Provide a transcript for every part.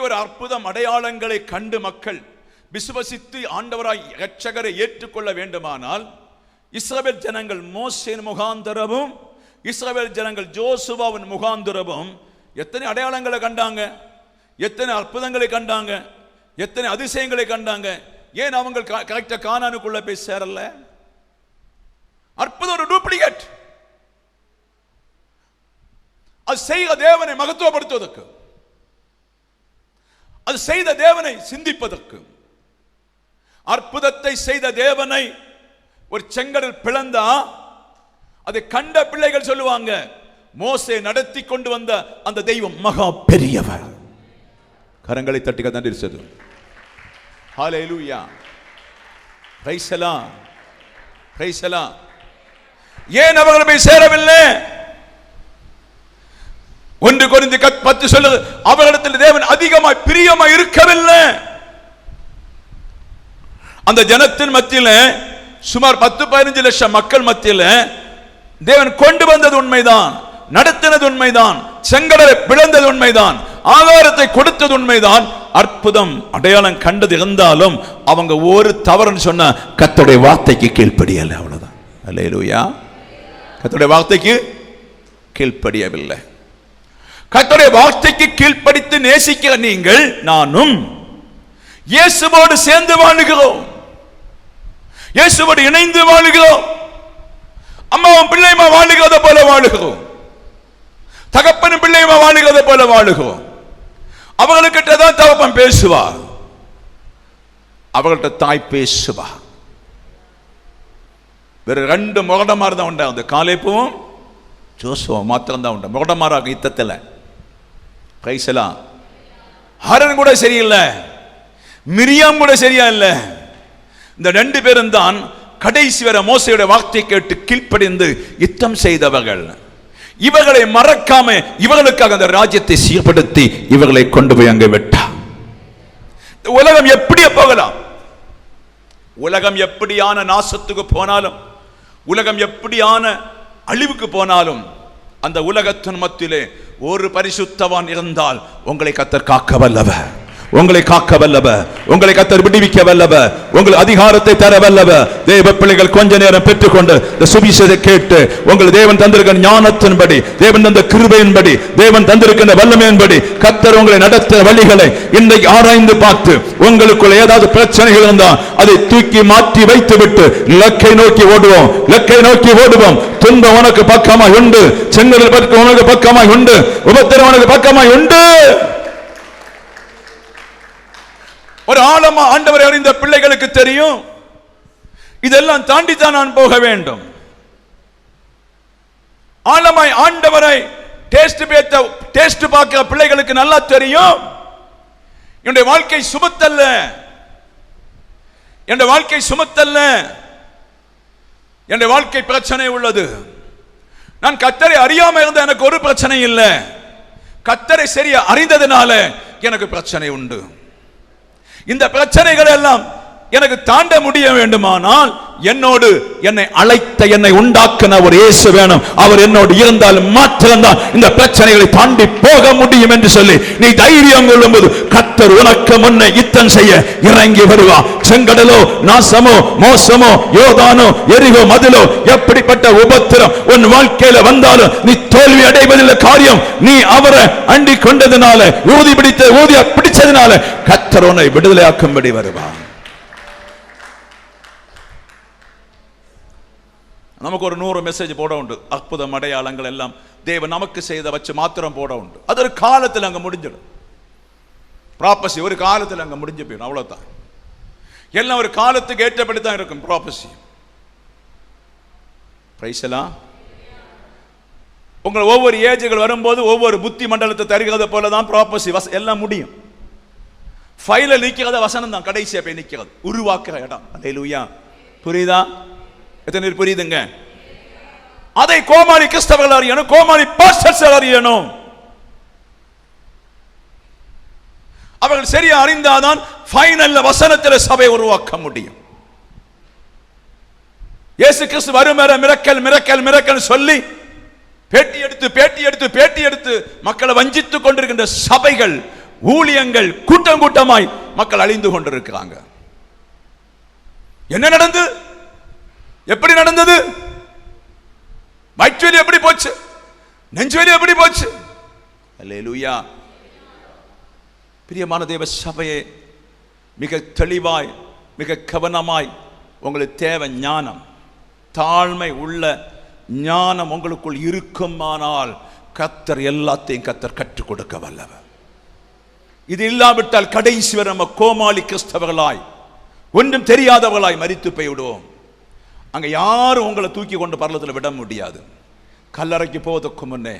ஒரு அற்புதம் அடையாளங்களை கண்டு மக்கள் விசுவசித்து ஆண்டவராய் இரட்சகரை ஏற்றுக்கொள்ள வேண்டுமானால் இஸ்ரவேல் ஜனங்கள் மோசேயின் முகாந்தரமும் இஸ்ரவேல் ஜனங்கள் யோசுவாவின் முகாந்தரமும் எத்தனை அடையாளங்களை கண்டாங்க, எத்தனை அற்புதங்களை கண்டாங்க, எத்தனை அதிசயங்களை கண்டாங்க. ஏன் அவங்க கரெக்டா கானானுக்குள்ள போய் சேரல? அற்புதம் ஒரு டூப்ளிகேட். அது செய்த தேவனை மகத்துவப்படுத்துவதற்கு, அது செய்த தேவனை சிந்திப்பதற்கு. அற்புதத்தை செய்த தேவனை ஒரு செங்கடல் பிளந்தா அதை கண்ட பிள்ளைகள் சொல்லுவாங்க, மோசே நடத்தி கொண்டு வந்த அந்த தெய்வம் மகா பெரியவர். கரங்களை தட்டி நன்றி சொல்லுங்க. Hallelujah, praise the Lord, praise the Lord. ஏன் அவர்கள் போய் சேரவில்லை? 1 கொரிந்தியர் 10 சொல்லுது, அவர்களிடத்தில் தேவன் அதிகமாய் பிரியமாய் இருக்கவில்லை. அந்த ஜனத்தின் மத்தியில சுமார் 10-15 லட்சம் மக்கள் மத்தியில தேவன் கொண்டு வந்தது உண்மைதான், நடத்தினது உண்மைதான், செங்கடலை பிளந்தது உண்மைதான், ஆகாரத்தை கொடுத்தது உண்மைதான், அற்புதம் அடையாளம் கண்டது இருந்தாலும் அவங்க ஒரு தவறுன்னு சொன்ன கர்த்தருடைய வார்த்தைக்கு கீழ்ப்படியல. அவ்வளவுதான். அல்லேலூயா. கர்த்தருடைய வார்த்தைக்கு கீழ்ப்படியவில்லை. கர்த்தருடைய வார்த்தைக்கு கீழ்ப்படித்து நேசிக்கிற நீங்கள் நானும் இயேசுவோடு சேர்ந்து வாழுகிறோம், இயேசுவோடு இணைந்து வாழுகிறோம். அம்மாவும் பிள்ளையுமா வாழுகிறத போல வாழுகிறோம், தகப்பனும் பிள்ளையுமா வாழுகிறத போல வாழுகிறோம். அவங்ககிட்ட தான் தகப்பன் பேசுவா, அவங்கள்ட்ட தாய் பேசுவா. வேற 2 முகடமார் தான் உண்டா, அந்த காலேப்பும் ஜோசுவும் மாத்திரம் தான் உண்டா முகடமாராக யுத்தத்தில். Price the Lord. ஆரோன் கூட சரியில்லை, மிரியாம் கூட சரியா இல்லை. இந்த 2 பேரும் தான் கடைசி வரை மோசேயுடைய வார்த்தை கேட்டு கீழ்ப்படிந்து யுத்தம் செய்தவர்கள். இவர்களை மறக்காம இவர்களுக்காக அந்த ராஜ்யத்தை சீர்படுத்தி இவர்களை கொண்டு போய் அங்கே விட்டார். உலகம் எப்படியே போகலாம், உலகம் எப்படியான நாசத்துக்கு போனாலும், உலகம் எப்படியான அழிவுக்கு போனாலும், அந்த உலகத்தின் மத்தியிலே ஒரு பரிசுத்தவான் இருந்தால் உங்களை கர்த்தர் காக்க வல்லவர், உங்களை காக்க வல்லவர், உங்களை கர்த்தர் விடுவிக்க வல்லவர், உங்கள் அதிகாரத்தை தர வல்லவர். தேவ பிள்ளைகள் கொஞ்ச நேரம் பெற்றுக்கொண்டு இந்த சுவிசேஷத்தை கேட்டு உங்கள் தேவன் தந்திருக்கிற ஞானத்தின்படி, தேவன் தந்த கிருபையின்படி, தேவன் தந்திருக்கிற வல்லமையின்படி கர்த்தர் உங்களை நடத்த வழிகளை இன்றைக்கு ஆராய்ந்து பார்த்து உங்களுக்குள்ள ஏதாவது பிரச்சனைகள் இருந்தால் அதை தூக்கி மாற்றி வைத்து விட்டு இலக்கை நோக்கி ஓடுவோம், இலக்கை நோக்கி ஓடுவோம். துன்பம் உனக்கு பக்கமாய் உண்டு, செங்கடல் உனக்கு பக்கமாய் உண்டு, உபத்திரம் உனக்கு பக்கமாய் உண்டு. ஒரு ஆழமா ஆண்டவரை அறிந்த பிள்ளைகளுக்கு தெரியும், இதெல்லாம் தாண்டித்தான் நான் போக வேண்டும். ஆழமாய் ஆண்டவரை டேஸ்ட் பார்க்கிற பிள்ளைகளுக்கு நல்லா தெரியும், என்னுடைய வாழ்க்கை சுமத்தல்ல, என்னுடைய வாழ்க்கை சுமத்தல்ல, என்னுடைய வாழ்க்கை பிரச்சனை உள்ளது. நான் கர்த்தரை அறியாம இருந்த எனக்கு ஒரு பிரச்சனை இல்லை, கர்த்தரை சரியா அறிந்ததுனால எனக்கு பிரச்சனை உண்டு. இந்த பிரச்சனைகள் எல்லாம் எனக்கு தாண்ட முடிய வேண்டுமானால் என்னோடு என்னை அழைத்த, என்னை உண்டாக்கின ஒரு இயேசு வேணும். அவர் என்னோடு இருந்தால் மாத்திரம்தான் இந்த பிரச்சனைகளை தாண்டி போக முடியும் என்று சொல்லி நீ தைரியம் கொள்ளும்போது கர்த்தர் உனக்கு முன்னே யுத்தம் செய்ய இறங்கி வருவார். செங்கடலோ, நாசமோ, மோசமோ, யோதானோ, எரிகோ, மதிலோ, எப்படிப்பட்ட உபத்திரம் உன் வாழ்க்கையில வந்தாலும் நீ தோல்வி அடைவதில்லை. காரியம் நீ அவரை அண்டிக் கொண்டதுனால, ஊதிய பிடிச்சதுனால கர்த்தர் உன்னை விடுதலையாக்கும்படி வருவார். நமக்கு ஒரு 100 மெசேஜ் போட உண்டு, அற்புதம் அடையாளங்கள் எல்லாம் தேவன் நமக்கு செய்த வச்சு மாத்திரம் போட உண்டு. அது ஒரு காலத்தில் அங்க முடிஞ்சிடும். ப்ராபசி ஒரு காலத்தில் அங்க முடிஞ்சு போயிடும், அவ்வளவுதான். எல்லாம் ஒரு காலத்துக்கு ஏற்றபடி தான் இருக்கும் ப்ராபசி. Price the Lord. உங்கள் ஒவ்வொரு ஏஜ்கள் வரும்போது ஒவ்வொரு புத்தி மண்டலத்தை தருகிறத போல தான் ப்ராபசி எல்லாம் முடியும். ஃபைல நிற்கிறத வசனம் தான் கடைசியா போய் நிற்கிறது, உருவாக்குற இடம். அல்லேலூயா. புரியுதா? எத்தனை பேர் புரியுதுங்க? அதை கோமாளி கிறிஸ்தவர்கள் அறியணும், கோமாளி பாஸ்டர்ஸ் அறியணும். அவர்கள் சரியா அறிந்தாதான் ஃபைனல்ல வசனத்தில் சபை உருவாக்க முடியும். இயேசு கிறிஸ்து வரும் வரை மிரக்கல் மிரக்கல் மிரக்கல் சொல்லி பேட்டி எடுத்து மக்களை வஞ்சித்துக் கொண்டிருக்கின்ற சபைகள் ஊழியங்கள் கூட்டம் கூட்டமாய் மக்கள் அழிந்து கொண்டிருக்கிறாங்க. என்ன நடந்தது? எப்படி நடந்தது? வயிற்று வலி எப்படி போச்சு? நெஞ்சு வலி எப்படி போச்சு? அல்லேலூயா. பிரியமான தேவ சபையே, மிக தெளிவாய் மிக கவனமாய் உங்களுக்கு தேவை ஞானம். தாழ்மை உள்ள ஞானம் உங்களுக்குள் இருக்குமானால் கர்த்தர் எல்லாத்தையும் கர்த்தர் கற்றுக் கொடுக்க வல்லவர். இது இல்லாவிட்டால் கடைசி வரை நம்ம கோமாளி கிறிஸ்தவர்களாய் ஒன்றும் தெரியாதவர்களாய் மரித்து போய்விடுவோம். அங்க யாரும் உங்களை தூக்கி கொண்டு பரலத்தில் விட முடியாது. கல்லறைக்கு போவதற்கு முன்னே,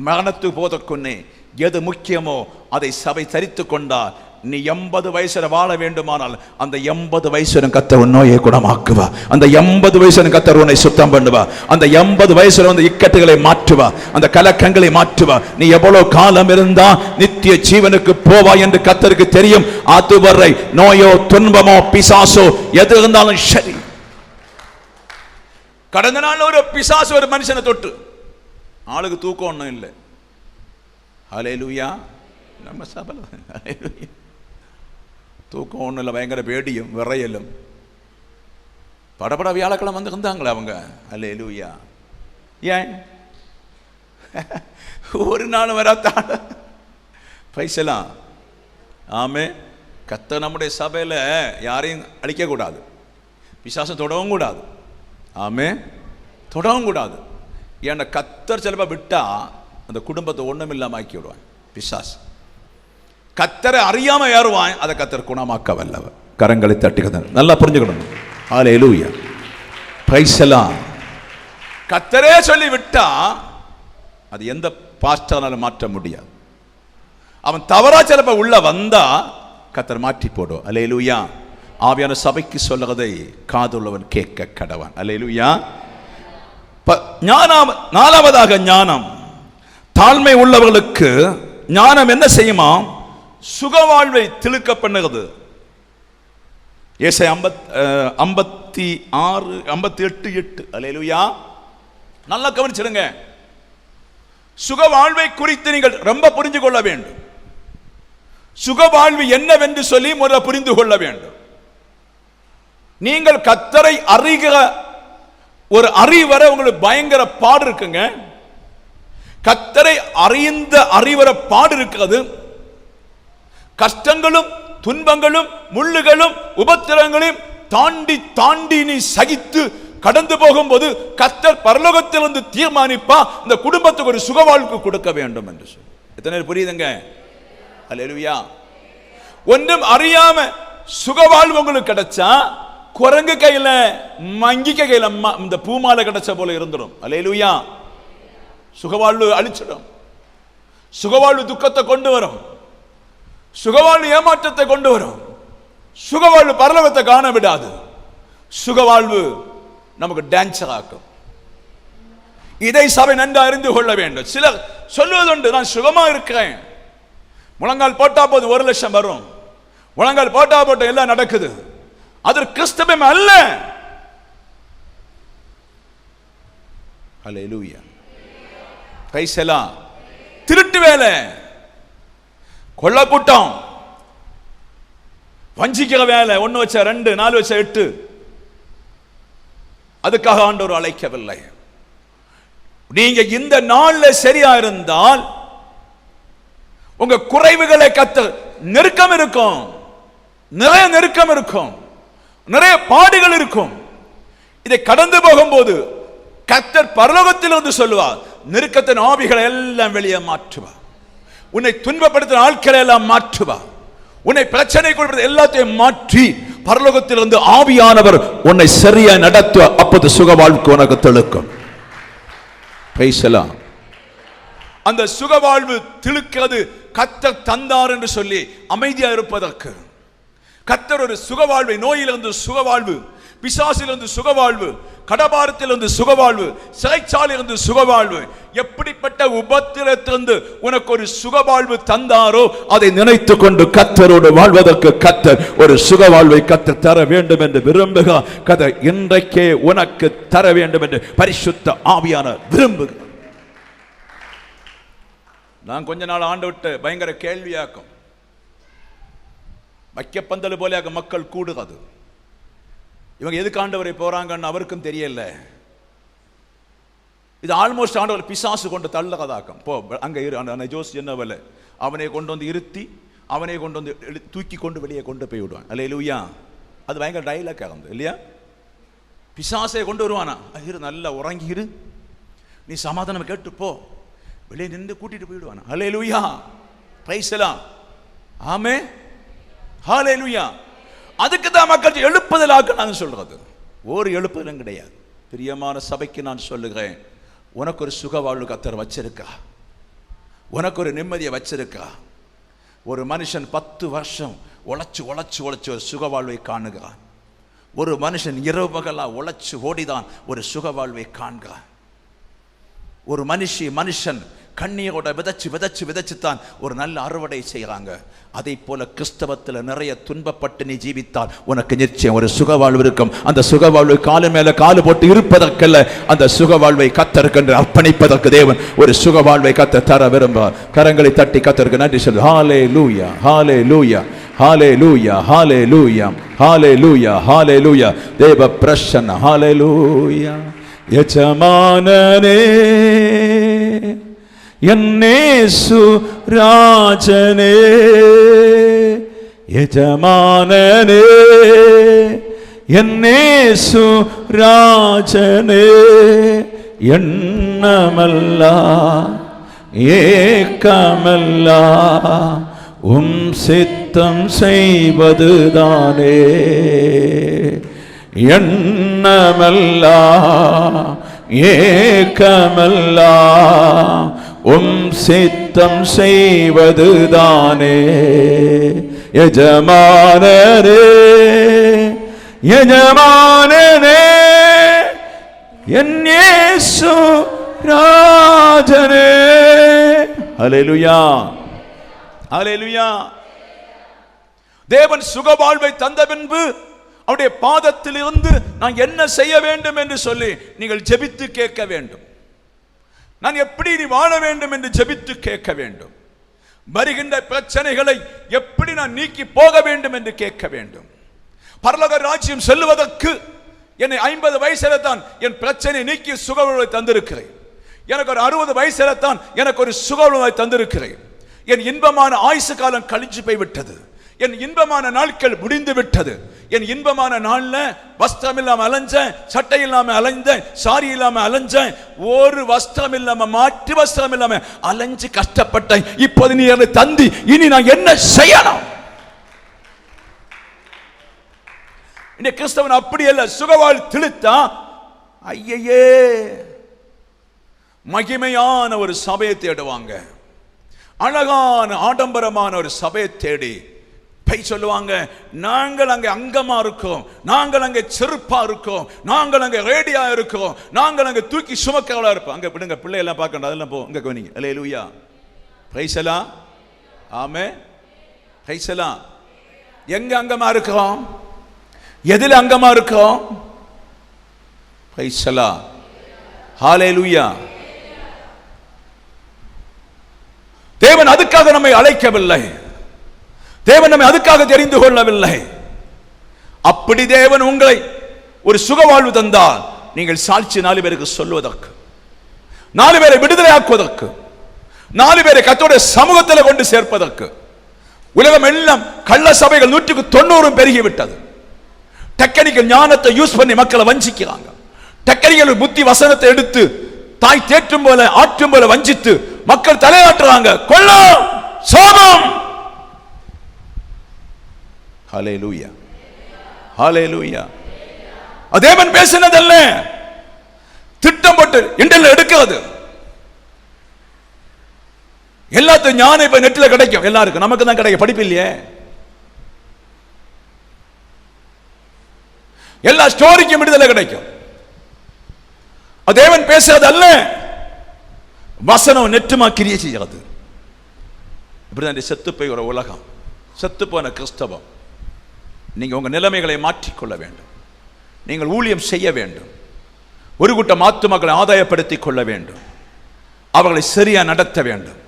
மரணத்துக்கு போவதற்கு முன்னே எது முக்கியமோ அதை சபை தரித்து கொண்டால், நீ 80 வயசுல வாழ வேண்டுமானால் அந்த 80 வயசுல கர்த்தர் உன் நோயை குணமாக்குவா. அந்த 80 வயசுல கர்த்தர் உன்னை சுத்தம் பண்ணுவா. அந்த 80 வயசுல வந்து இக்கட்டுகளை மாற்றுவா, அந்த கலக்கங்களை மாற்றுவா. நீ எவ்வளவு காலம் இருந்தா நித்திய ஜீவனுக்கு போவா என்று கர்த்தருக்கு தெரியும். அதுவரை நோயோ துன்பமோ பிசாசோ எது இருந்தாலும் சரி. கடந்த நாள் ஒரு பிசாசு ஒரு மனுஷனை தொட்டு, ஆளுக்கு தூக்கம் ஒன்றும் இல்லை. ஹல்லேலூயா. நம்ம சபல ஹல்லேலூயா. தூக்கம் ஒன்றும் இல்லை, பயங்கர பேடியும் விரையலும். படபட வியாழக்கிழமை வந்து இருந்தாங்களே அவங்க. ஹல்லேலூயா. ஏன் ஒரு நாள் வராத்தாள் பைசலாம். ஆமே. கர்த்தர் நம்முடைய சபையில் யாரையும் அழிக்கக்கூடாது, பிசாசம் தொடவும் கூடாது. ஆமே, தொடவும் கூடாது. ஏன்னா கர்த்தர் சிலப்பா விட்டா அந்த குடும்பத்தை ஒண்ணுமில்லாம ஆக்கி விடுவான் பிசாசு. கர்த்தரை அறியாம ஏறுவான், அதை கர்த்தர் குணமாக்க வல்லவர். கரங்களை தட்டுகிறது நல்லா புரிஞ்சுக்கணும். ஹல்லேலூயா. Praise the Lord. கர்த்தரே சொல்லி விட்டா அது எந்த பாஸ்டராலும் மாற்ற முடியாது. அவன் தவறா சிலப்ப உள்ள வந்தா கர்த்தர் மாற்றி போடும். ஹல்லேலூயா. ஆவியான சபைக்கு சொல்லுவதை காதுள்ளவன் கேட்க கடவன். அல்லேலூயா. ஞானம். நாலாவதாக ஞானம். தாழ்மை உள்ளவர்களுக்கு ஞானம் என்ன செய்யுமா? சுகவாழ்வை திழுக்க பண்ணுகிறது. ஏசாயா 56:58. அல்லேலூயா. நல்லா கவனிச்சிடுங்க. சுகவாழ்வை குறித்து நீங்கள் ரொம்ப புரிந்து கொள்ள வேண்டும். சுகவாழ்வு என்னவென்று சொல்லி முதல்ல புரிந்து கொள்ள வேண்டும். நீங்கள் கர்த்தரை அறிகிற ஒரு அறிவர உங்களுக்கு பயங்கர பாடு இருக்குங்க. கர்த்தரை அறிந்த அறிவர பாடு இருக்கிறது. கஷ்டங்களும் துன்பங்களும் முள்ளுகளும் உபத்திரங்களையும் தாண்டி தாண்டி நீ சகித்து கடந்து போகும்போது கர்த்தர் பரலோகத்திலிருந்து தீர்மானிப்பா இந்த குடும்பத்துக்கு ஒரு சுகவாழ்வு கொடுக்க வேண்டும் என்று சொல்லி. எத்தனை புரியுதுங்க? அல்லேலூயா. ஒன்றும் அறியாம சுகவாழ்வு உங்களுக்கு கிடைச்சா குரங்கு கையில மங்கிக்க கையில இந்த பூமாலை கிடைச்ச போல இருந்துடும். அல்லேலூயா. சுகவாழ்வு அழிச்சிடும். சுகவாழ்வு துக்கத்தை கொண்டு வரும். சுகவாழ்வு ஏமாற்றத்தை கொண்டு வரும். சுகவாழ்வு பரலோகத்தை காண விடாது. சுகவாழ்வு நமக்கு டான்சர் ஆக்கும். இதை சபை நன்கு அறிந்து கொள்ள வேண்டும். சிலர் சொல்வதுண்டு, நான் சுகமா இருக்கிறேன், முழங்கால் போட்டா போது 1 லட்சம் வரும், முழங்கால் போட்டா போட்ட எல்லாம் நடக்குது. அது கிறிஸ்தவம் அல்ல. ஹல்லேலூயா. Praise the Lord. திருட்டு வேலை, கொள்ள கூட்டம், வஞ்சிக்கிற வேலை, 1 வச்ச 2, 4 வச்ச 8. அதுக்காக ஆண்டவர் அழைக்கவில்லை. நீங்க இந்த நாள்ல சரியா இருந்தால் உங்க குறைவுகளை கர்த்தர் நெருக்கம் இருக்கும், நிறைய நெருக்கம் இருக்கும், நிறைய பாடுகள் இருக்கும். இதை கடந்து போகும்போது கர்த்தர் பரலோகத்திலிருந்து சொல்லுவார், நெருக்கத்தின் ஆவிகளை எல்லாம் வெளியே மாற்றுவார். உன்னை துன்பப்படுத்தின ஆட்களை எல்லாம் மாற்றுவார். உன்னை பிரச்சனைக்குள் எல்லாத்தையும் மாற்றி பரலோகத்திலிருந்து ஆவியானவர் உன்னை சரியா நடத்துவ. அப்போது சுகவாழ்வுக்கு உனக்கு தெழுக்கும். Price the Lord. அந்த சுகவாழ்வு திழுக்கிறது கர்த்தர் தந்தார் என்று சொல்லி அமைதியா இருப்பதற்கு. கர்த்தர் ஒரு சுகவாழ்வை, நோயிலிருந்து சுகவாழ்வு, பிசாசிலிருந்து சுகவாழ்வு, கடபாரத்திலிருந்து சுகவாழ்வு, சிறைச்சாலையிலிருந்து சுகவாழ்வு, எப்படிப்பட்ட உபத்திரத்திலிருந்து உனக்கு ஒரு சுகவாழ்வு தந்தாரோ அதை நினைத்து கொண்டு கர்த்தரோடு வாழ்வதற்கு கர்த்தர் ஒரு சுகவாழ்வை கர்த்தர் தர வேண்டும் என்று விரும்புகிறார். கர்த்தர் இன்றைக்கே உனக்கு தர வேண்டும் என்று பரிசுத்த ஆவியானவர் விரும்புகிறார். நான் கொஞ்ச நாள் ஆண்டு விட்டு பயங்கர கேள்வியாக்கும். வைக்கப்பந்தல் போல மக்கள் கூடுகிறது. இவங்க எதுக்கு ஆண்டவரை போறாங்கன்னு அவருக்கும் தெரியல. இது ஆல்மோஸ்ட் ஆண்டவர் பிசாசு கொண்டு தள்ளகதாக்கம். போ அங்க இரு ஜோஸ் என்னவல்ல, அவனை கொண்டு வந்து இருத்தி அவனை கொண்டு வந்து தூக்கி கொண்டு வெளியே கொண்டு போய் விடுவான். அல்லேலூயா. அது பயங்கர டைலாக் ஆகுது இல்லையா? பிசாசை கொண்டு வருவானா, இரு நல்லா உறங்கி இரு, நீ சமாதானம் கேட்டு போ, வெளியே நின்று கூட்டிட்டு போயிடுவானா. அல்லேலூயா. பிரைஸ் எல்லாம். ஆமே. ஹல்லேலூயா. அதுக்கு தான் மக்கள் எழுப்புதலாக நான் சொல்றது. ஒரு எழுப்புதலும் கிடையாது. பிரியமான சபைக்கு நான் சொல்லுகிறேன், உனக்கு ஒரு சுக வாழ்வு கர்த்தர் வச்சிருக்கா, உனக்கு ஒரு நிம்மதியை வச்சிருக்கா. ஒரு மனுஷன் 10 வருஷம் உழைச்சு உழைச்சு உழைச்சு ஒரு சுக வாழ்வை காணுகிறான். ஒரு மனுஷன் இரவு பகலா உழைச்சு ஓடிதான் ஒரு சுக வாழ்வை காண்கிறான். ஒரு மனுஷன் கண்ணீரோட விதைச்சு விதைச்சு விதைச்சுத்தான் ஒரு நல்ல அறுவடை செய்கிறாங்க. அதை போல கிறிஸ்தவத்தில் நிறைய துன்பப்பட்டு நீ ஜீவித்தால் உனக்கு நிச்சயம் ஒரு சுக வாழ்வு இருக்கும். அந்த சுக வாழ்வு காலு மேல காலு போட்டு இருப்பதற்கல்ல, அந்த சுக வாழ்வை கர்த்தருக்கு அர்ப்பணிப்பதற்கு தேவன் ஒரு சுக வாழ்வை கர்த்தர் தர விரும்புகிறார். கரங்களை தட்டி கர்த்தருக்கு நன்றி சொல்லு. ஹல்லேலூயா, ஹல்லேலூயா, ஹல்லேலூயா, ஹல்லேலூயா, ஹல்லேலூயா, ஹல்லேலூயா. தேவ பிரசன்ன. ஹல்லேலூயா. யஜமானனே யேசு ராஜனே, யஜமானனே யேசு ராஜனே, எண்ணமல்லா ஏக்கமல்லா உம் சித்தம் செய்வதுதானே. எண்ணமல்லா ஏக்கமல்லா உம் சித்தம் செய்வதுதானே. யஜமானரே, யஜமானனே யேசு ராஜனே. ஹல்லேலூயா, ஹல்லேலூயா. தேவன் சுக வாழ்வை தந்த பின்பு அவருடைய பாதத்தில் இருந்து நான் என்ன செய்ய வேண்டும் என்று சொல்லி நீங்கள் ஜெபித்து கேட்க வேண்டும். நான் எப்படி நீ வாழ வேண்டும் என்று ஜெபித்து கேட்க வேண்டும். வருகின்ற பிரச்சனைகளை எப்படி நான் நீக்கி போக வேண்டும் என்று கேட்க வேண்டும். பரலோக ராஜ்யம் செல்வதற்கு என்னை 50 வயசுல தான் என் பிரச்சனை நீக்கி சுகவாழ்வை தந்திருக்கிறேன். எனக்கு ஒரு 60 வயசுல தான் எனக்கு ஒரு சுகவாழ்வை தந்திருக்கிறேன். என் இன்பமான ஆயுசு காலம் கழிஞ்சு போய்விட்டது. என் இன்பமான நாட்கள் முடிந்து விட்டது. என் இன்பமான நாள்ல வஸ்திரம் இல்லாம அலைஞ்சேன், சட்டை இல்லாம அலைஞ்சேன், சாரி இல்லாம அலைஞ்சேன், ஒரு வஸ்திரம் இல்லாம மாற்று வஸ்திரம் இல்லாம அலைஞ்சு கஷ்டப்பட்டேன். இப்போது நீ என்னை தந்தி, இனி நான் என்ன செய்யணும்? இந்த கிறிஸ்தவன் அப்படி அல்ல. சுகவாழ் திழுத்தா ஐயே மகிமையான ஒரு சபையை தேடுவாங்க. அழகான ஆடம்பரமான ஒரு சபையை தேடி போய் சொல்லுவாங்க, நாங்கள் அங்கே அங்கமா இருக்கோம், நாங்கள் அங்கே செருப்பா இருக்கோம், நாங்கள் அங்கே ரேடியா இருக்கோம், நாங்கள் அங்கே தூக்கி சுமக்கவளா இருப்போம். அங்க விடுங்க, பிள்ளை எல்லாம் பார்க்கணும், அதெல்லாம் போ இங்க கவனிங்க. அல்லேலூயா, பிரைஸ் எல்லாம். ஆமே, பிரைஸ் எல்லாம். எங்க அங்கமா இருக்கோம்? எதில் அங்கமா இருக்கோம்? பிரைஸ் எல்லாம். ஹல்லேலூயா. தேவன் அதுக்காக நம்மை அழைக்கவில்லை. தேவன் நம்மை அதுக்காக தெரிந்து கொள்ளவில்லை. அப்படி தேவன் உங்களை ஒரு சுக வாழ்வு தந்தால் நீங்கள் சாட்சி 4 பேருக்கு சொல்வதற்கு, 4 பேரை விடுதலையாக்குவதற்கு, 4 பேரை கர்த்தருடைய சமூகத்தில் கொண்டு சேர்ப்பதற்கு. உலகம் எல்லாம் கள்ள சபைகள் 190 பெருகிவிட்டது. டெக்னிக்கல் ஞானத்தை யூஸ் பண்ணி மக்களை வஞ்சிக்கிறாங்க. டெக்னிக்கல் புத்தி வசனத்தை எடுத்து தாய் தேற்றும் போல ஆற்றும் போல வஞ்சித்து மக்கள் தலையாட்டுறாங்க. கொல்லம், சாபம். ஹல்லேலூயா, ஹல்லேலூயா. தேவன் பேசினதல்ல, திட்டம் போட்டு இண்டல் எடுக்கிறது. எல்லாத்தையும் ஞானம் இப்ப நெட்ல கிடைக்கும், எல்லாருக்கும். நமக்கு தான் கிடைக்கும், படிப்பு இல்லையே. எல்லா ஸ்டோரிக்கும் விடுதலை கிடைக்கும். தேவன் பேசுறது அல்ல, வசனம் நெட்டுமா கிரியை செய்கிறது. இப்படிதான் செத்து போய் ஒரு உலகம், செத்து போன கிறிஸ்தவம். நீங்க உங்க நிலைமைகளை மாற்றிக்கொள்ள வேண்டும். நீங்கள் ஊழியம் செய்ய வேண்டும். ஒரு கூட்டம் ஆத்துமக்களை ஆதாயப்படுத்திக் கொள்ள வேண்டும். அவர்களை சரியா நடத்த வேண்டும்.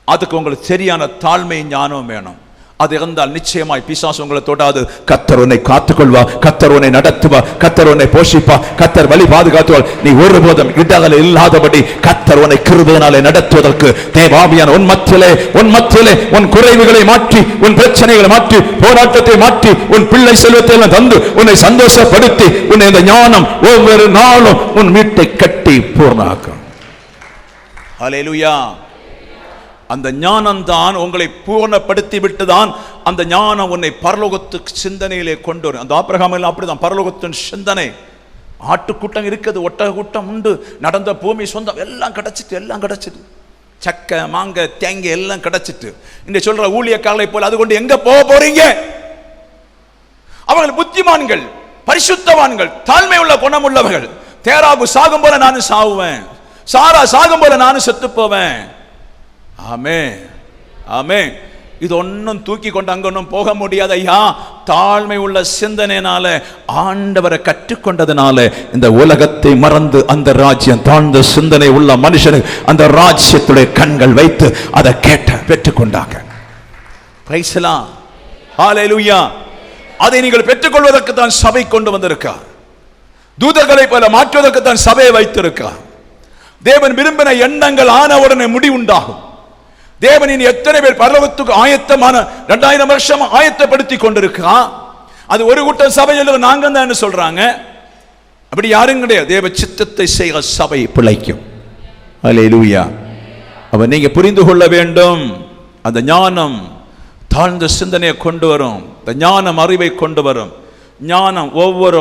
அதுக்கு உங்களுக்கு சரியான தாழ்மை ஞானம் வேணும். அது இருந்தால் நிச்சயமாய் பிசாசு உங்களை தொடாது. கர்த்தர் உன்னை காத்துக்கொள்வா, கர்த்தர் உன்னை நடத்துவா, கர்த்தர் உன்னை போஷிப்பா, கர்த்தர் வழி பாதுகாத்துவார். நீ ஒருபோதும் இடங்கள் இல்லாதபடி கர்த்தர் உன்னை கிருபையினாலே நடத்துவதற்கு தேவாவியான உன் மத்தியிலே உன் குறைவுகளை மாற்றி, உன் பிரச்சனைகளை மாற்றி, போராட்டத்தை மாற்றி, உன் பிள்ளை செல்வத்தை தந்து உன்னை சந்தோஷப்படுத்தி உன்னை இந்த ஞானம் ஒவ்வொரு நாளும் உன் வீட்டை கட்டி பூர்ணாக்கும். ஹல்லேலூயா. அந்த ஞானம் தான் உங்களை பூர்ணப்படுத்தி விட்டுதான் அந்த ஞானம் உன்னை பரலோகத்துக்கு சிந்தனையிலே கொண்டு வரும். அந்த ஆபிரகாம் எல்லாம் அப்படிதான், பரலோகத்தின் சிந்தனை. ஆட்டுக்கூட்டம் இருக்குது, ஒட்டக கூட்டம் உண்டு, நடந்த பூமி சொந்தம் எல்லாம் கிடைச்சிட்டு சக்கை மாங்க தேங்க எல்லாம் கிடைச்சிட்டு இந்த சொல்ற ஊழியக்காரரை போல அது கொண்டு எங்க போக போறீங்க? அவர்கள் புத்திமான்கள், பரிசுத்தவான்கள், தாழ்மை உள்ள குணம் உள்ளவர்கள். தேராகு சாகும் போல நானும் சாவுவேன், சாரா சாகும் போல நானும் செத்து போவேன். ஆமென், ஆமென். இது ஒன்னும் தூக்கி கொண்டு அங்க ஒன்னும் போக முடியாது ஐயா. தாழ்மை உள்ள சிந்தனையினால, ஆண்டவரை கற்றுக்கொண்டதுனால இந்த உலகத்தை மறந்து அந்த ராஜ்யம் தாழ்ந்த சிந்தனை உள்ள மனுஷனுக்கு அந்த ராஜ்யத்துடைய கண்கள் வைத்து அதை பெற்றுக்கொண்டாங்க. பிரைஸ் தி லார்ட், ஹல்லேலூயா. அதை நீங்கள் பெற்றுக்கொள்வதற்கு தான் சபை கொண்டு வந்திருக்கா. தூதர்களை போல மாற்றுவதற்கு தான் சபையை வைத்திருக்கா. தேவன் விரும்பின எண்ணங்கள் ஆனவுடனே முடிவுண்டாகும். தேவனின் எத்தனை பேர் பரலோகத்துக்கு ஆயத்தமான 2000 வருஷம் ஆயத்தப்படுத்தி கொண்டிருக்கான். அது ஒரு கூட்டம் சபையில் நாங்க தான் சொல்றாங்க. அப்படி யாரும் கிடையாது. தேவ சித்தத்தை செய்ய சபை பிழைக்கும். ஹல்லேலூயா. அப்ப நீங்க புரிந்து கொள்ள வேண்டும், அந்த ஞானம் தாழ்ந்த சிந்தனையை கொண்டு வரும். இந்த ஞானம் அறிவை கொண்டு வரும். ஞானம் ஒவ்வொரு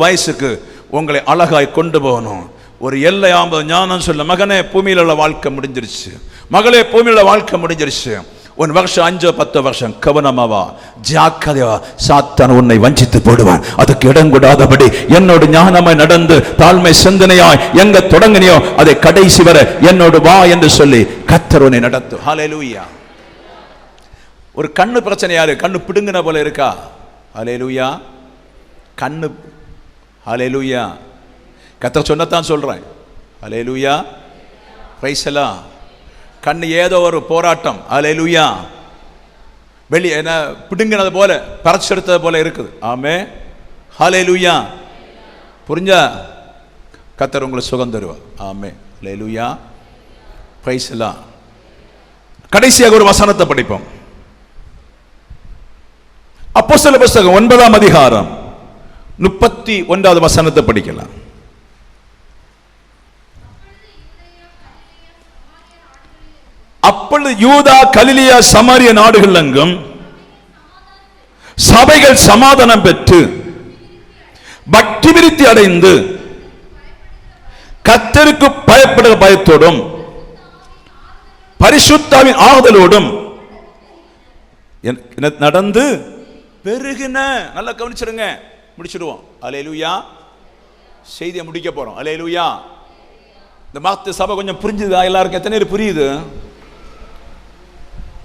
வயசுக்கு உங்களை அழகாய் கொண்டு போகணும். ஒரு எல்லை ஆம்பது ஞானம் சொல்ல, மகனே பூமியில் உள்ள வாழ்க்கை முடிஞ்சிருச்சு, மகளே பூமியில் உள்ள வாழ்க்கை முடிஞ்சிருச்சு, உன் வருஷம் 5-10 வருஷம் கவனமாவா, ஜாக்கிரதையா, சாத்தான் உன்னை வஞ்சித்து போடுவான். அதுக்கு இடம் கூடாதபடி என்னோடு ஞானமாய் நடந்து தாழ்மை சிந்தனையாய் எங்க தொடங்கினியோ அதை கடைசி வர என்னோடு வா என்று சொல்லி கர்த்தர் உன்னை நடத்தும். ஹல்லேலூயா. ஒரு கண்ணு பிரச்சனை யாரு? கண்ணு பிடுங்கின போல இருக்கா? ஹல்லேலூயா. கண்ணு, ஹல்லேலூயா. கர்த்தர் சொன்னதான் சொல்றேன். ஹல்லேலூயா. Praise the Lord. கண்ணு ஏதோ ஒரு போராட்டம். ஹல்லேலூயா. வெளியே என்ன பிடுங்கினது போல, பறச்செடுத்தது போல இருக்குது. ஆமென், ஹல்லேலூயா. புரிஞ்சா? கர்த்தர் உங்களுக்கு சுகம் தருவார். Amen, hallelujah. Praise the Lord. கடைசியாக ஒரு வசனத்தை படிப்போம். அப்போஸ்தலர் புத்தகம் 9ஆம் அதிகாரம் 31வது வசனத்தை படிக்கலாம். அப்பொழுது யூதா, கலிலியா, சமாரிய நாடுகள் எங்கும் சபைகள் சமாதானம் பெற்று பக்தி விருத்தி அடைந்து கர்த்தருக்கு பயப்படுகிற பயத்தோடும் பரிசுத்தாவின் ஆறுதலோடும் நடந்து பெருகின. நல்லா கவனிச்சிருங்க, முடிச்சிடுவோம். ஹல்லேலூயா. செய்தியை முடிக்க போறோம். ஹல்லேலூயா. இந்த மாத்த சபை கொஞ்சம் புரிஞ்சுதா? எல்லாருக்கும் எத்தனை பேர் புரியுது?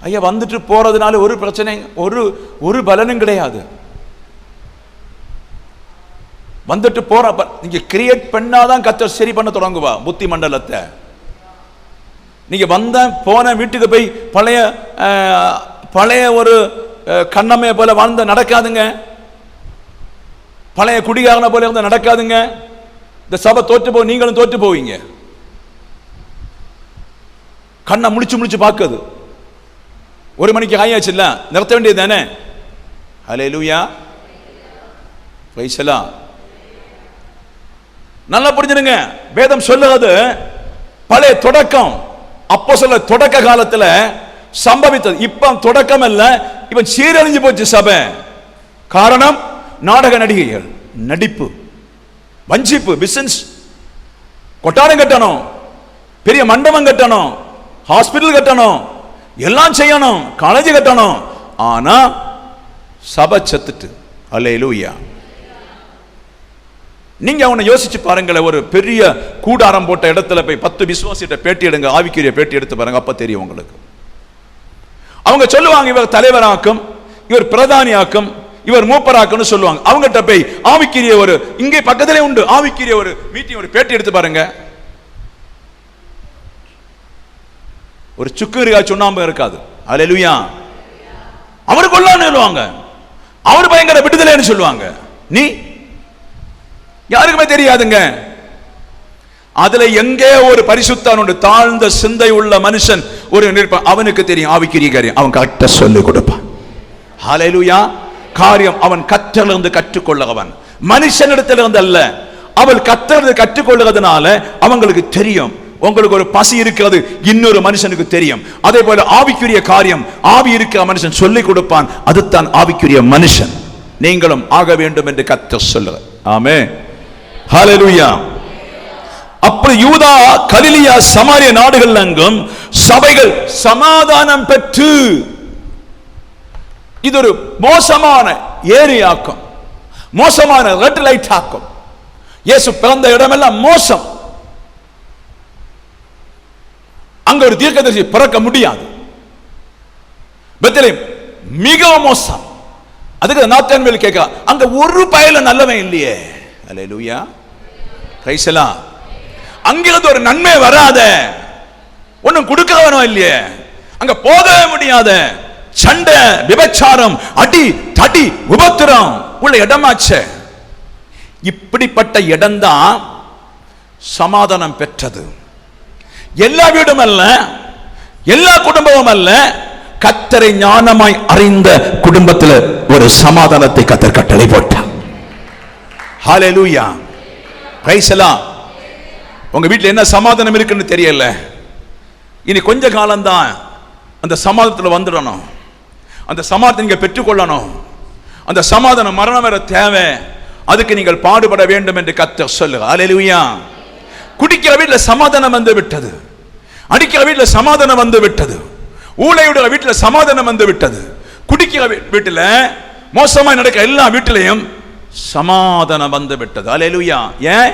ஐயா, வந்துட்டு போறதுனால ஒரு பிரச்சனை, ஒரு பலனும் கிடையாது. வந்துட்டு போற நீங்க கிரியேட் பண்ணாதான் கர்த்தர் சரி பண்ண தொடங்குவா புத்தி மண்டலத்தை. நீங்க வந்த போன வீட்டுக்கு போய் பழைய ஒரு கண்ணமே போல வாழ்ந்த நடக்காதுங்க. பழைய குடிகாரன போல இருந்த நடக்காதுங்க. இந்த சபை தோற்று போய் நீங்களும் தோற்று போவீங்க. கண்ணை முழிச்சு பார்க்குது. 1 மணிக்கு ஆயாச்சு இல்ல, நிறுத்த வேண்டியது தானே? ஹல்லேலூயா. Praise the Lord. நல்லா புரிஞ்சுடுங்க, வேதம் சொல்லுறது பழைய தொடக்கம். அப்போஸ்தலர் தொடக்க காலத்துல சம்பவித்தது. இப்ப தொடக்கம் அல்ல, இப்ப சீரழிஞ்சு போச்சு சபை. காரணம் நாடக நடிகைகள், நடிப்பு, வஞ்சிப்பு, பிசினஸ். கொட்டாரம் கட்டணும், பெரிய மண்டபம் கட்டணும், ஹாஸ்பிட்டல் கட்டணும், எல்லாம் செய்யணும், காலேஜ் கட்டணும். ஆனா சபை செத்துட்டு. ஹல்லேலூயா. நீங்க அவனை யோசிச்சு பாருங்களேன். ஒரு பெரிய கூடாரம் போட்ட இடத்துல போய் 10 விசுவாசிட்ட பேட்டி எடுங்க, ஆவிக்குரிய பேட்டி எடுத்து பாருங்க, அப்ப தெரியும் உங்களுக்கு. அவங்க சொல்லுவாங்க, இவர் தலைவராக்கும், இவர் பிரதானியாக்கும், இவர் மூப்பராக்குன்னு சொல்லுவாங்க. அவங்ககிட்ட போய் ஆவிக்குரிய ஒரு, இங்கே பக்கத்திலே உண்டு ஆவிக்குரிய ஒரு மீட்டிங், ஒரு பேட்டி எடுத்து பாருங்க. ஒரு சுக்குரியா சுண்ணாம்பு இருக்காது. ஹல்லேலூயா. அவரு கொல்லான்னு சொல்லுவாங்க, அவர் பயங்கர விடுதலைன்னு சொல்லுவாங்க. நீ யாருக்குமே தெரியாதுங்க. அதுல எங்கே ஒரு பரிசுத்தனோட தாழ்ந்த சிந்தை உள்ள மனுஷன் ஒரு அவனுக்கு தெரியும் ஆவிக்குரிய காரியம், அவன் கரெக்டா சொல்லிக் கொடுப்பான். ஹல்லேலூயா. காரியம் அவன் கற்றலிருந்து கற்றுக்கொள்ளவன், மனுஷனிடத்திலிருந்து அல்ல. அவள் கற்றலிருந்து கற்றுக்கொள்ளுறதுனால அவங்களுக்கு தெரியும். உங்களுக்கு ஒரு பசி இருக்கிறது, இன்னொரு மனுஷனுக்கு தெரியும். அதே போல ஆவிக்குரிய காரியம் ஆவி இருக்கிற மனுஷன் சொல்லிக் கொடுப்பான், அதுதான் ஆவிக்குரிய மனுஷன். நீங்களும் ஆக வேண்டும் என்று கர்த்தர் சொல்லுகிறார். ஆமென். ஹல்லேலூயா. அப்படி யூதா, கலிலியா, சமாரிய நாடுகள் எங்கும் சபைகள் சமாதானம் பெற்று, இது ஒரு மோசமான ஏரியாக்கும், மோசமான ரெட் லைட் ஆக்கும். இயேசு பிறந்த இடமெல்லாம் மோசம். அங்க ஒரு தீர்க்கதரிசி பிறக்க முடியாது. பெத்லகேம் மிகவும் மோசம். அதுக்கு நாத்தான்வேல் கேட்க, அங்க ஒரு பயல நல்லவன் இல்லையே. அல்லேலூயா. Praise the Lord. அங்கிருந்து ஒரு நன்மை வராத, ஒன்னும் கொடுக்கவனோ இல்லையே, அங்க போகவே முடியாத, சண்டை, விபச்சாரம், அடி தடி உபத்திரம் உள்ள இடமாச்சே. இப்படிப்பட்ட இடம்தான் சமாதானம் பெற்றது. எல்லா வீடும் அல்ல, எல்லா குடும்பமும் அல்ல, கர்த்தரை ஞானமாய் அறிந்த குடும்பத்தில் ஒரு சமாதானத்தை கர்த்தர் கட்டளை போட்டார். ஹல்லேலூயா. Praise the Lord. உங்க வீட்டில் என்ன சமாதானம் இருக்குன்னு தெரியல, இனி கொஞ்ச காலம்தான் அந்த சமாதானத்தில் வந்துடணும். அந்த சமாதானத்தை நீங்க பெற்றுக்கொள்ளணும். அந்த சமாதானம் மரணம் வர தேவை. அதுக்கு நீங்கள் பாடுபட வேண்டும் என்று கர்த்தர் சொல்லுகிறார். ஹல்லேலூயா. குடிக்கிற வீட்டில் சமாதானம் வந்து விட்டது, அடிக்கிற வீட்டில் சமாதானம் வந்து விட்டது, ஊழையுடைய வீட்டில் சமாதானம் வந்து விட்டது, குடிக்கிற வீட்டில் மோசமாய் நடக்கிற எல்லா வீட்டிலையும் சமாதானம் வந்து விட்டது. ஹல்லேலூயா. ஏன்?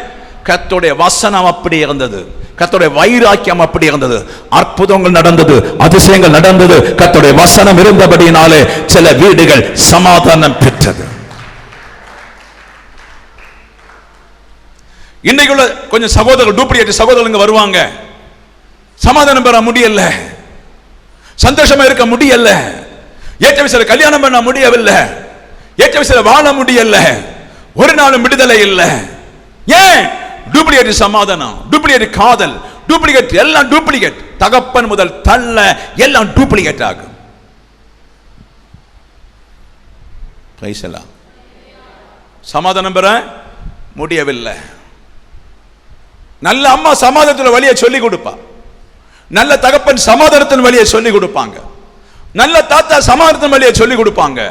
கர்த்தருடைய வசனம் அப்படி இருந்தது, கர்த்தருடைய வைராக்கியம் அப்படி இருந்தது, அற்புதங்கள் நடந்தது, அதிசயங்கள் நடந்தது. கர்த்தருடைய வசனம் இருந்தபடியினாலே சில வீடுகள் சமாதானம் பெற்றது. இன்னைக்குள்ள கொஞ்சம் சகோதரர்கள், டூப்ளிகேட் சகோதரங்க வருவாங்க, சமாதானம் பெற முடியல, சந்தோஷமா இருக்க முடியல, ஏற்ற விஷயம் கல்யாணம் பண்ண முடியவில்லை, ஏற்ற விஷயம் வாழ முடியல, ஒரு நாளும் விடுதலை இல்லை. ஏன்? டூப்ளிகேட் சமாதானம், டூப்ளிகேட் காதல், டூப்ளிகேட் எல்லாம் டூப்ளிகேட். தகப்பன் முதல் தள்ள எல்லாம் டூப்ளிகேட் ஆகும். சமாதானம் பெற முடியவில்லை. நல்ல அம்மா சமாதானத்தின் வழியை சொல்லி கொடுப்பா, நல்ல தகப்பன் சமாதானத்தின் வழியை சொல்லி கொடுப்பாங்க, நல்ல தாத்தா சமாதானத்தின் வழியை சொல்லி கொடுப்பாங்க.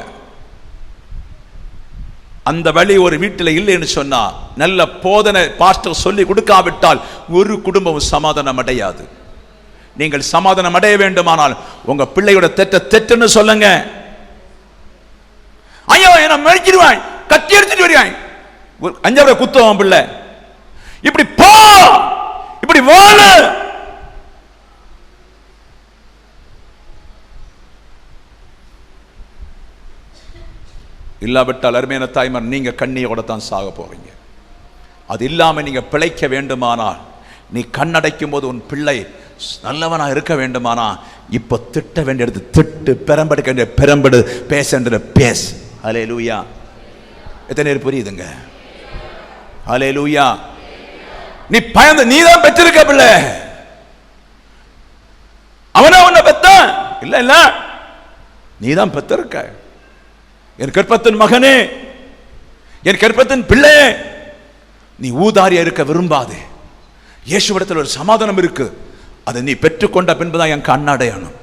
அந்த வழி ஒரு வீட்டில் இல்லைன்னு சொன்னா, நல்ல போதனை பாஸ்டர் சொல்லி கொடுக்காவிட்டால் ஒரு குடும்பம் சமாதானம் அடையாது. நீங்கள் சமாதானம் அடைய வேண்டுமானால் உங்க பிள்ளையோட தெற்றுன்னு சொல்லுங்க. ஐயோ என்ன மறிச்சிடுவான், கத்தி எடுத்துட்டு வருவான், 5 குத்துவான் பிள்ளை, இப்படி போ, இப்படி வாழ. இல்லாவிட்டால் அருமையான தாய்மார், நீங்க கண்ணியோட தான் சாக போறீங்க. அது இல்லாம நீங்க பிழைக்க வேண்டுமானால், நீ கண்ணடைக்கும் போது உன் பிள்ளை நல்லவனா இருக்க வேண்டுமானா, இப்ப திட்ட வேண்டியது திட்டு, பெரம்பெடுக்க வேண்டிய பெரம்பெடு, பேச பேசு. ஹல்லேலூயா. எத்தனை பேர் புரியுதுங்க? ஹல்லேலூயா. நீ பயந்து, நீதான் பெற்றிருக்க பிள்ளை, அவனா உன்னை பெத்த இல்ல இல்ல, நீதான் பெற்றிருக்க. என் கற்பத்தின் மகனே, என் கற்பத்தின் பிள்ளை, நீ ஊதாரியா இருக்க விரும்பாதே. இயேசுவிடத்தில் ஒரு சமாதானம் இருக்கு, அதை நீ பெற்றுக்கொண்ட பின்புதான் என் கண்ணடையணும்.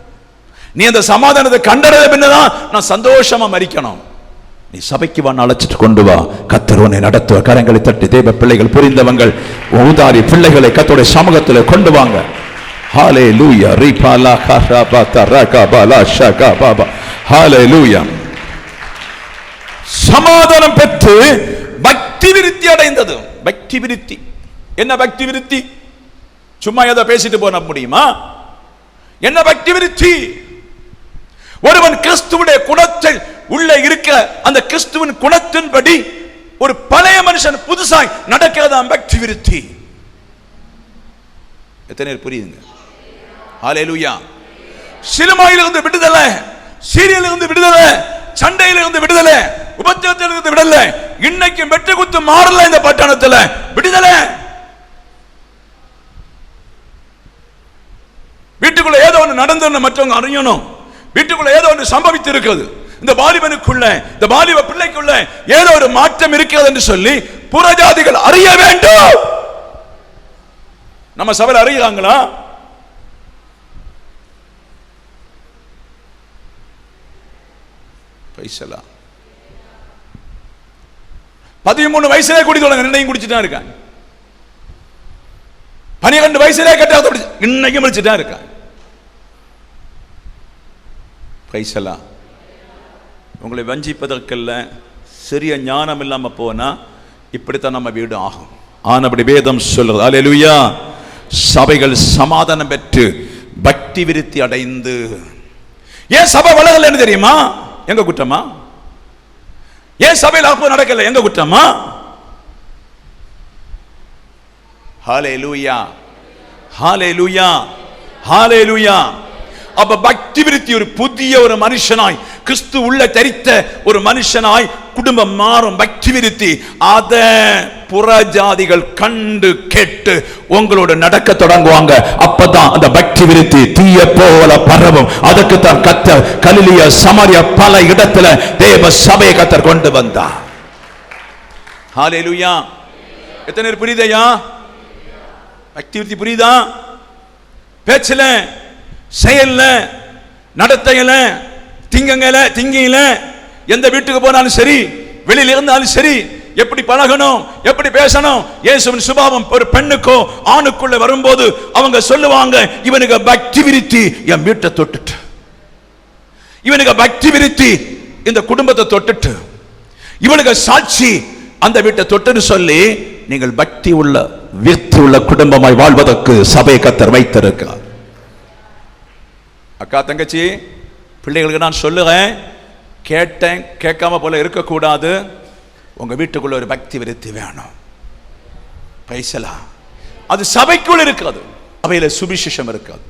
நீ அந்த சமாதானத்தை கண்டடைந்த பின்னதான் நான் சந்தோஷமா மரிக்கணும். நீ சபைக்கு வா, அழைச்சிட்டு கொண்டு வா. கர்த்தர் உன்னை நடத்துவ. கரங்களை தட்டி தேவ பிள்ளைகள், புரிந்தவங்கள், ஊதாரி பிள்ளைகளை கர்த்தருடைய சமூகத்தில் கொண்டு வாங்க. ஹல்லேலூயா. ரிபாலா கரபா தரகபாலா ஷகபாபா. ஹல்லேலூயா. சமாதானம் பெற்று பக்தி விருத்தி அடைந்தது. பக்தி விருத்தி என்ன? பக்தி விருத்தி சும்மா ஏதோ பேசிட்டு போன முடியுமா? என்ன பக்தி விருத்தி? ஒருவன் கிறிஸ்துவுடைய குணத்தில் உள்ள இருக்க, அந்த கிறிஸ்துவின் குணத்தின்படி ஒரு பழைய மனுஷன் புதுசாய் நடக்கிறதாம் பக்தி விருத்தி. எத்தனை புரியுதுங்க? ஹல்லேலூயா. சிலுவையிலிருந்து விடுதலை, சீரியல் இருந்து விடுதலை, சண்டையில இருந்து விடுதலை, உபத்திரத்தில் இருந்து விடுதலை. இன்னைக்கு வெட்டு குத்து மாறல இந்த பட்டணத்துல விடுதலை. வீட்டுக்குள்ள ஏதோ ஒன்று நடந்து மற்றவங்க அறியணும். வீட்டுக்குள்ள ஏதோ ஒன்று சம்பவித்து இருக்கிறது. இந்த வாலிபனுக்குள்ள, இந்த வாலிப பிள்ளைக்குள்ள ஏதோ ஒரு மாற்றம் இருக்கிறது என்று சொல்லி புறஜாதிகள் அறிய வேண்டும். நம்ம சபையில் அறிகிறாங்களா? பைசலா 13 வயசுல குடி தொடங்க, இன்னையும் குடிச்சுட்டா இருக்காங்க. 12 வயசுல கட்டாத இன்னைக்கும் முடிச்சுட்டா இருக்காங்க. பைசலா உங்களை வஞ்சிப்பதற்கல்ல, சிறிய ஞானம் இல்லாம போனா இப்படித்தான் நம்ம வீடு ஆகும். ஆனபடி வேதம் சொல்றது, அல்லேலூயா, சபைகள் சமாதானம் பெற்று பக்தி விருத்தி அடைந்து. ஏன் சபை வளரலன்னு தெரியுமா? எங்க குற்றமா? ஏன் சபையில் அப்போ நடக்கல? எங்க குற்றமா? ஹல்லேலூயா, ஹல்லேலூயா, ஹல்லேலூயா. அப்ப பக்தி விருத்தி ஒரு புதிய ஒரு மனுஷனாய், கிறிஸ்து உள்ள தரித்த ஒரு மனுஷனாய் குடும்பம் மாறும். பக்தி விருத்தி அத புறஜாதிகள் கண்டு கேட்டு உங்களோட நடக்க தொடங்குவாங்க. அப்பதான் அந்த பக்தி விருத்தி தீய போல பரவும். அதுக்கு தான் கர்த்தர் கலிலியா, சமாரியா பல இடத்துல தேவ சபையை கர்த்தர் கொண்டு வந்தார். ஹல்லேலூயா. எத்தனை பேர் புரியுதையா? பக்தி விருத்தி புரியுதா? பேச்சல, செயல்ல, நடத்தையில, திங்கில, எந்த வீட்டுக்கு போனாலும் சரி, வெளியில இருந்தாலும் சரி, எப்படி பழகணும், எப்படி பேசணும். இயேசுவின் சுபாவம் ஒரு பெண்ணுக்கோ ஆணுக்குள்ள வரும்போது அவங்க சொல்லுவாங்க, இவனுக்கு பக்தி விருத்தி என் வீட்டை தொட்டுட்டு, இவனுக்கு பக்தி விருத்தி இந்த குடும்பத்தை தொட்டுட்டு, இவனுக்கு சாட்சி அந்த வீட்டை தொட்டுன்னு சொல்லி, நீங்கள் பக்தி உள்ள விருத்தி உள்ள குடும்பமாய் வாழ்வதற்கு சபை கர்த்தர் வைத்திருக்கிறார். அக்கா தங்கச்சி பிள்ளைகளுக்கு நான் சொல்லுறேன், கேட்டேன் கேட்காம போல இருக்கக்கூடாது. உங்க வீட்டுக்குள்ள ஒரு பக்தி விருத்தி வேணும். பைசலா அது சபைக்குள் இருக்கிறது, சபையில சுவிசேஷம் இருக்காது.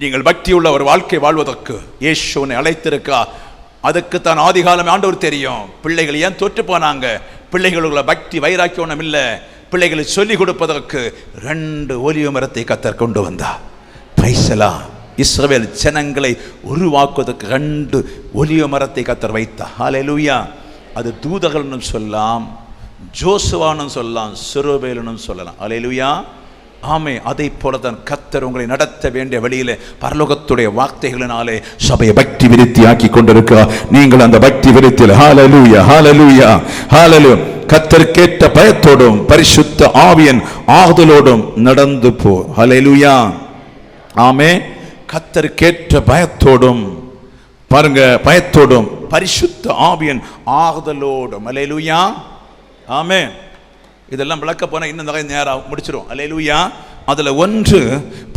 நீங்கள் பக்தி உள்ள ஒரு வாழ்க்கை வாழ்வதற்கு இயேசுவை அழைத்திருக்கா. அதுக்கு தான் ஆதிகாலம் ஆண்டவர் தெரியும். பிள்ளைகள் ஏன் தோற்று போனாங்க? பிள்ளைகளுக்குள்ள பக்தி வைராக்கியம் இல்லை. பிள்ளைகளை சொல்லிக் கொடுப்பதற்கு 2 ஒலிவ மரத்தை கர்த்தர் கொண்டு வந்தார். பைசலா இஸ்ரவேல் ஜனங்களை உருவாக்குவதற்கு 2 ஒலிவ மரத்தை கர்த்தர் வைத்தார். ஹல்லேலூயா. அது தூதர்கள்னு சொல்லலாம், ஜோசுவான்னு சொல்லலாம், செருபேலுன்னு சொல்லலாம். ஹல்லேலூயா. ஆமே. அதை போலதான் கர்த்தர் உங்களை நடத்த வேண்டிய வழியிலே பரலோகத்துடைய வார்த்தைகளினாலே சபையை பக்தி விருத்தி ஆக்கி கொண்டிருக்கிறார். நீங்கள் அந்த பக்தி விருத்தியில் ஹல்லேலூயா, ஹல்லேலூயா, ஹல்லேலூயா, கர்த்தருக்கேற்ற பயத்தோடும் பரிசுத்த ஆவியின் ஆறுதலோடும் நடந்து போ. ஹல்லேலூயா. ஆமே. கர்த்தருக்கேற்ற பயத்தோடும், பாருங்க, பயத்தோடும் பரிசுத்த ஆவியின் ஆறுதலோடும். அல்லேலூயா. ஆமே. இதெல்லாம் விளக்க போனா இன்னும் நிறைய நேரம் முடிச்சிரும். அல்லேலூயா. அதுல ஒன்று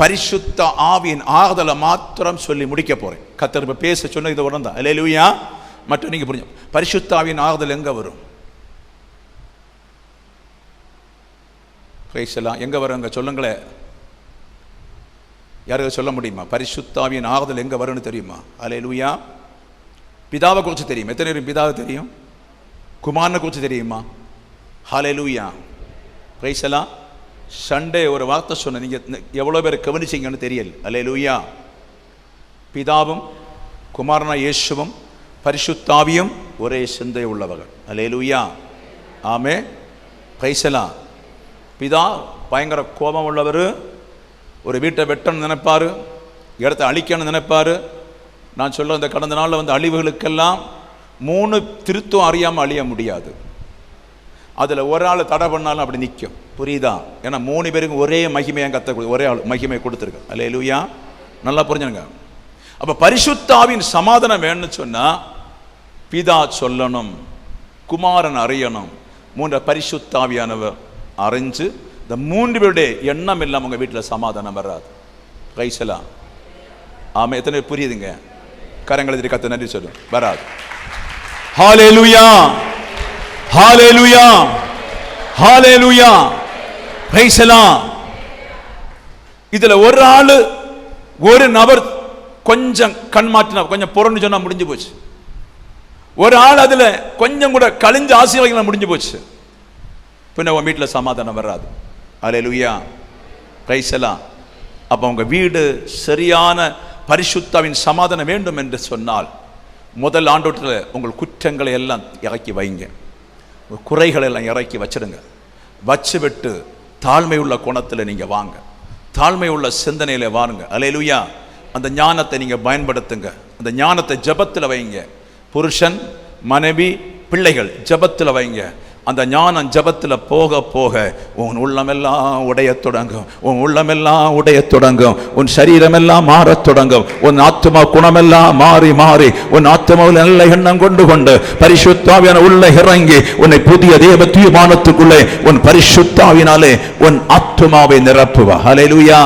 பரிசுத்த ஆவியின் ஆறுதலை மாத்திரம் சொல்லி முடிக்க போறேன். கர்த்தர் இப்ப பேச சொன்ன இது உணர்ந்தா. அல்லேலூயா. மற்ற நீங்க புரிஞ்சு, பரிசுத்த ஆவியின் ஆறுதல் எங்க வரும்? எங்க வரும்? சொல்லுங்களேன். யாருக்கு சொல்ல முடியுமா? பரிசுத்த ஆவியின் ஆறுதல் எங்க வரும்னு தெரியுமா? அல்லேலூயா. பிதாவை குறித்து தெரியும். எத்தனை பேருக்கு பிதாவை தெரியும்? குமாரனை குறித்து தெரியுமா? ஹல்லேலூயா. பிரைஸ் எல்லாம். சண்டே ஒரு வார்த்தை சொன்ன, நீங்க எவ்வளவு பேர் கவனிச்சீங்கன்னு தெரியல. அல்லேலூயா. பிதாவும் குமாரனா இயேசுவும் பரிசுத்த ஆவியும் ஒரே சிந்தை உள்ளவர்கள். அல்லேலூயா. ஆமே. பிரைஸ் எல்லாம். பிதா பயங்கர கோபம் உள்ளவர். ஒரு வீட்டை வெட்டணும்னு நினைப்பாரு, இடத்தை அழிக்கணும்னு நினைப்பாரு. நான் சொல்ல இந்த கடந்த நாளில் வந்து அழிவுகளுக்கெல்லாம் 3 திருத்தம் அறியாமல் அழிய முடியாது. அதில் ஒரு ஆள் தடை பண்ணாலும் அப்படி நிற்கும். புரியுதா? ஏன்னா 3 பேருக்கு ஒரே மகிமையை கத்த, ஒரே ஆள் மகிமை கொடுத்துருக்கு. அல்லேலூயா. நல்லா புரிஞ்சுங்க. அப்போ பரிசுத்த ஆவியின் சமாதானம் வேணும்னு சொன்னா பிதா சொல்லணும், குமாரன் அறியணும், 3 பரிசுத்த ஆவியானவர் அறிஞ்சு, இந்த 3 பேருடைய எண்ணம் இல்லாமல் உங்க வீட்டில் சமாதானம் வராது. கைசலா. ஆமா. எத்தனை புரியுதுங்க? கரங்களை கத்த நன்றி சொல்லு. வராது. ஹல்லேலூயா, ஹல்லேலூயா, ஹல்லேலூயா. கைசலா. இதுல ஒரு ஆளு, ஒரு நபர் கொஞ்சம் கண் மாற்றினா, கொஞ்சம் புறன்னு சொன்னா முடிஞ்சு போச்சு. ஒரு ஆள் அதுல கொஞ்சம் கூட கழிஞ்சு ஆசீர்வாதம் முடிஞ்சு போச்சு. பின்ன உன் வீட்டில் சமாதானம் வராது. அல்லேலூயா, பிரைஸ் எல்லாம். அப்போ உங்க வீடு சரியான பரிசுத்தாவின் சமாதானம் வேண்டும் என்று சொன்னால், முதல் ஆண்டோட்டத்தில் உங்கள் குற்றங்களை எல்லாம் இறக்கி வைங்க, குறைகளை எல்லாம் இறக்கி வச்சிடுங்க. வச்சு விட்டு தாழ்மை உள்ள குணத்தில் நீங்க வாங்க, தாழ்மை உள்ள சிந்தனையில வாருங்க. அல்லேலூயா. அந்த ஞானத்தை நீங்க பயன்படுத்துங்க. அந்த ஞானத்தை ஜபத்தில் வைங்க. புருஷன், மனைவி, பிள்ளைகள் ஜபத்தில் வைங்க. அந்த ஞானம் ஜபத்தில் போக போக உன் உள்ளமெல்லாம் உடைய தொடங்கும். உன் உள்ளமெல்லாம் உடைய தொடங்கும். உன் சரீரமெல்லாம் மாறத் தொடங்கும். உன் ஆத்மா குணமெல்லாம் மாறி மாறி உன் ஆத்மாவில் நல்ல எண்ணம் கொண்டு கொண்டு பரிசுத்தாவியான உள்ள இறங்கி உன்னை புதிய தேவ தீர்மானத்துக்குள்ளே உன் பரிசுத்தாவினாலே உன் ஆத்மாவை நிரப்புவா. ஹல்லேலூயா.